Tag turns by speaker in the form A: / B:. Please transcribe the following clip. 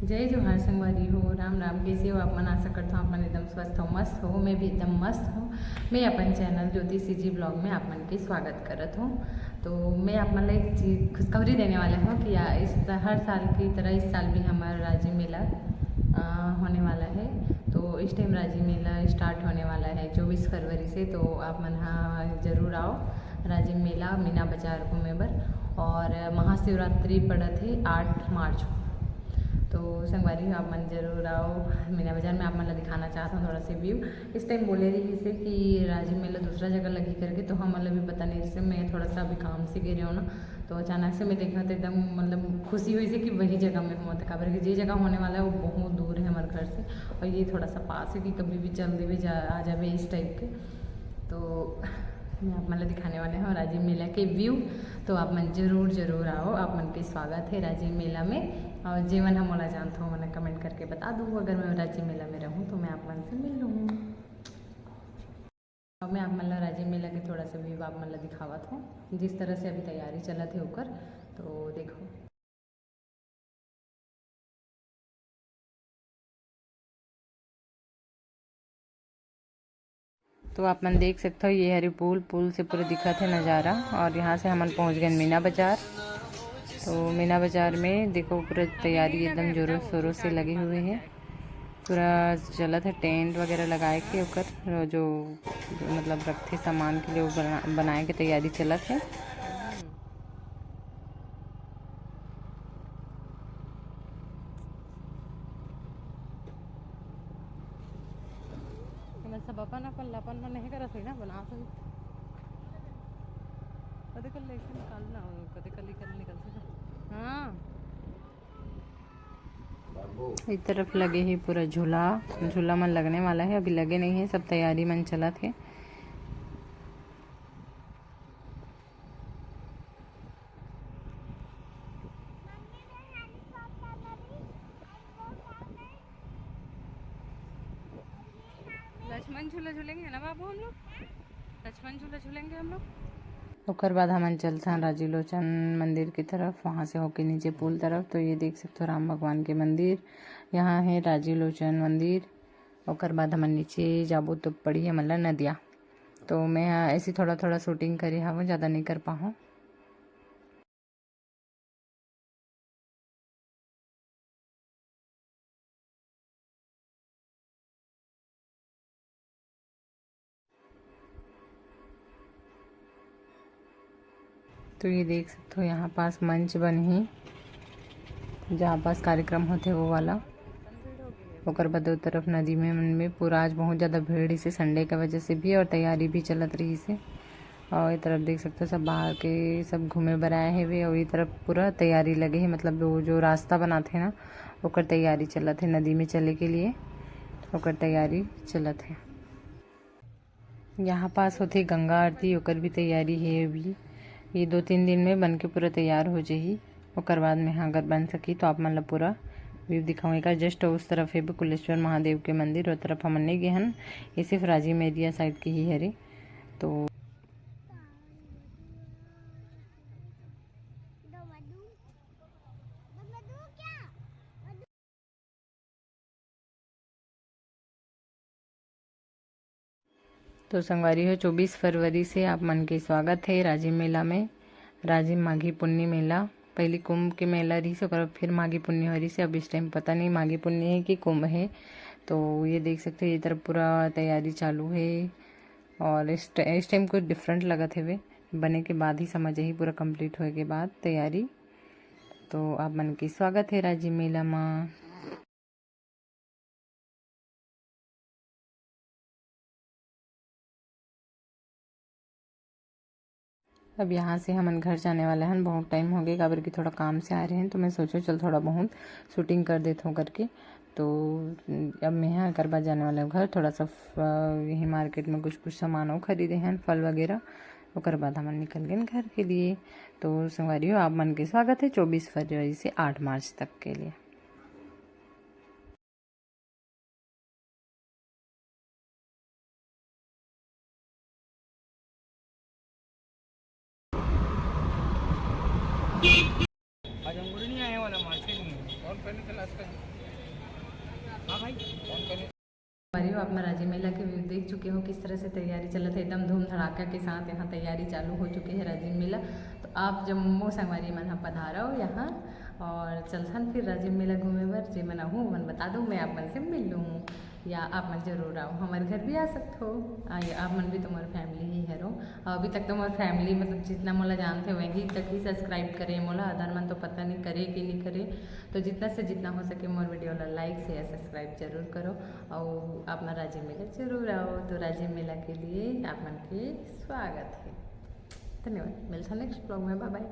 A: जय जोहार संगवारी हो, राम राम। कैसे हो आप मन? आशा करता हूँ आप मन एकदम स्वस्थ हो, मस्त हो। मैं भी एकदम मस्त हूँ। मैं अपन चैनल ज्योति सीजी ब्लॉग में आप मन के स्वागत करत हूँ। तो मैं आप मन एक चीज खुशखबरी देने वाला हूँ कि इस हर साल की तरह इस साल भी हमारा राजिम मेला होने वाला है। तो इस टाइम राजिम मेला स्टार्ट होने वाला है 24 फरवरी से। तो आप मन हाँ जरूर आओ राजिम मेला मीना बाजार घूमे बर। और महाशिवरात्रि पड़त है 8 मार्च को। तो संगवारी आप मन जरूर आओ मीना बाजार में। आप मन ला दिखाना चाहता हूँ थोड़ा सा व्यू। इस टाइम बोले रही से कि राजिम मेला दूसरा जगह लगी करके, तो हम मतलब भी पता नहीं से मैं थोड़ा सा अभी काम से गिर रही हूँ ना। तो अचानक से मैं देखा तो एकदम मतलब खुशी हुई से कि वही जगह में हूँ। काबर कि जी जगह होने वाला है वो बहुत दूर है हमारे घर से, और ये थोड़ा सा पास है कि कभी भी चल देवे आ जावे इस टाइप के। तो मैं आप मतलब दिखाने वाले हैं राजिम मेला के व्यू। तो आप मन जरूर आओ, आप मन के स्वागत है राजिम मेला में। और जीवन हम मोला जानता हूँ मैंने कमेंट करके बता दूँ, अगर मैं राजिम मेला में रहूँ तो मैं आप मन से मिल लूँ। अब मैं आप मन ला राजिम मेला के थोड़ा सा व्यू आप मन ला दिखावत हूँ, जिस तरह से अभी तैयारी चलत है ओकर। तो देखो तो आप मन देख सकते हो ये हरी पुल से पूरा दिखत है नज़ारा। और यहाँ से हमन पहुँच गए मीना बाजार। तो मीना बाजार में देखो पूरा तैयारी एकदम जोरों शोरों से लगे हुए हैं। पूरा चलत है टेंट वगैरह लगाए के ओकर जो मतलब रखते सामान के लिए वो बनाए के तैयारी चलत है। सब अपन अपन अपन मन नहीं करत है ना, बना तो कदे कल लेके निकालना कदे कल निकल से। हाँ इस तरफ लगे ही पूरा झूला झूला मन लगने वाला है, अभी लगे नहीं है, सब तैयारी मन चलत है। लक्ष्मण झूला झूलेंगे ना बाबू हम लोग, लक्ष्मण झूला झूलेंगे हम लोग। उसके बाद हम चलते हैं राजीलोचन मंदिर की तरफ, वहाँ से होके नीचे पुल तरफ। तो ये देख सकते हो राम भगवान के मंदिर यहाँ है राजीलोचन मंदिर। उसके बाद हम नीचे जाबो तो पड़ी है मतलब नदिया। तो मैं ऐसी थोड़ा थोड़ा शूटिंग करी हूँ, ज़्यादा नहीं कर पाऊँ। तो ये देख सकते हो यहाँ पास मंच बनी जहाँ पास कार्यक्रम होते वो वाला। ओकर बाद दो तरफ नदी में मन में पूरा आज बहुत ज़्यादा भीड़ इसे संडे का वजह से भी, और तैयारी भी चलत रही इसे। और ये तरफ देख सकते हो सब बाहर के सब घूमे बर आए हैं वे, और ये तरफ पूरा तैयारी लगे है, मतलब वो जो रास्ता बनाते हैं ना ओकर तैयारी चलत है नदी में चले के लिए, ओकर तैयारी चलत है। यहाँ पास होते गंगा आरती, ओकर भी तैयारी है अभी। ये 2-3 दिन में बन के पूरा तैयार हो जाही। ओकर बाद में हाँ अगर बन सकी तो आप मन ला पूरा व्यू दिखाऊंगा। जस्ट उस तरफ है कुलेश्वर महादेव के मंदिर, और तरफ हमन नहीं गए हन, ये सिर्फ राजिम एरिया साइड के ही हरे। तो संगवारी हो 24 फरवरी से आप मन के स्वागत है राजिम मेला में। राजिम माघी पुन्नी मेला पहले कुंभ के मेला रही से, फिर माघी पुन्नी हो रही से। अब इस टाइम पता नहीं माघी पुन्नी है कि कुंभ है। तो ये देख सकते हैं ये तरफ पूरा तैयारी चालू है। और इस टाइम कुछ डिफरेंट लगत है वे, बने के बाद ही समझ ही पूरा कंप्लीट होए के बाद तैयारी। तो आप मन के स्वागत है राजिम मेला में। अब यहाँ से हमन घर जाने वाले हैं, बहुत टाइम हो गया काबर की थोड़ा काम से आ रहे हैं। तो मैं सोचो चल थोड़ा बहुत शूटिंग कर देता हूँ करके। तो अब मैं यहाँ कर बाद जाने वाला हूँ घर, थोड़ा सा यही मार्केट में कुछ सामान खरीदे हैं फल वगैरह। उसके बाद हमन निकल गए घर के लिए। तो संगवारी हो आप मन के स्वागत है 24 फरवरी से 8 मार्च तक के लिए।
B: आज अंगूर नहीं आया वाला मार्केट में और
A: हमारी हो अपना राजी मेला के व्यू देख चुके हो किस तरह से तैयारी चल रहा था, एकदम धूम धड़ाका के साथ यहाँ तैयारी चालू हो चुकी है राजीव मेला। तो आप जम्मू संगवारी मन पधारो यहाँ और चलथन फिर राजीव मेला घूमे बर। जे मना हूँ मन बता दो, मैं आप मन से मिल लूँ या आप मन जरूर आओ, हमारे घर भी आ सकते हो। आइए, आप मन भी तुम्हारी फैमिली ही है रो। अभी तक तो हमारी फैमिली मतलब जितना मोला जानते वही तक ही सब्सक्राइब करे मोला, अदर मन तो पता नहीं करे कि नहीं करे। तो जितना से जितना हो सके मोर वीडियो ला लाइक शेयर सब्सक्राइब जरूर करो और अपना राजीव मेला जरूर आओ। तो राजीव मेला के लिए आप मन के स्वागत है। धन्यवाद, मिलता नेक्स्ट ब्लॉग में, बाय बाय।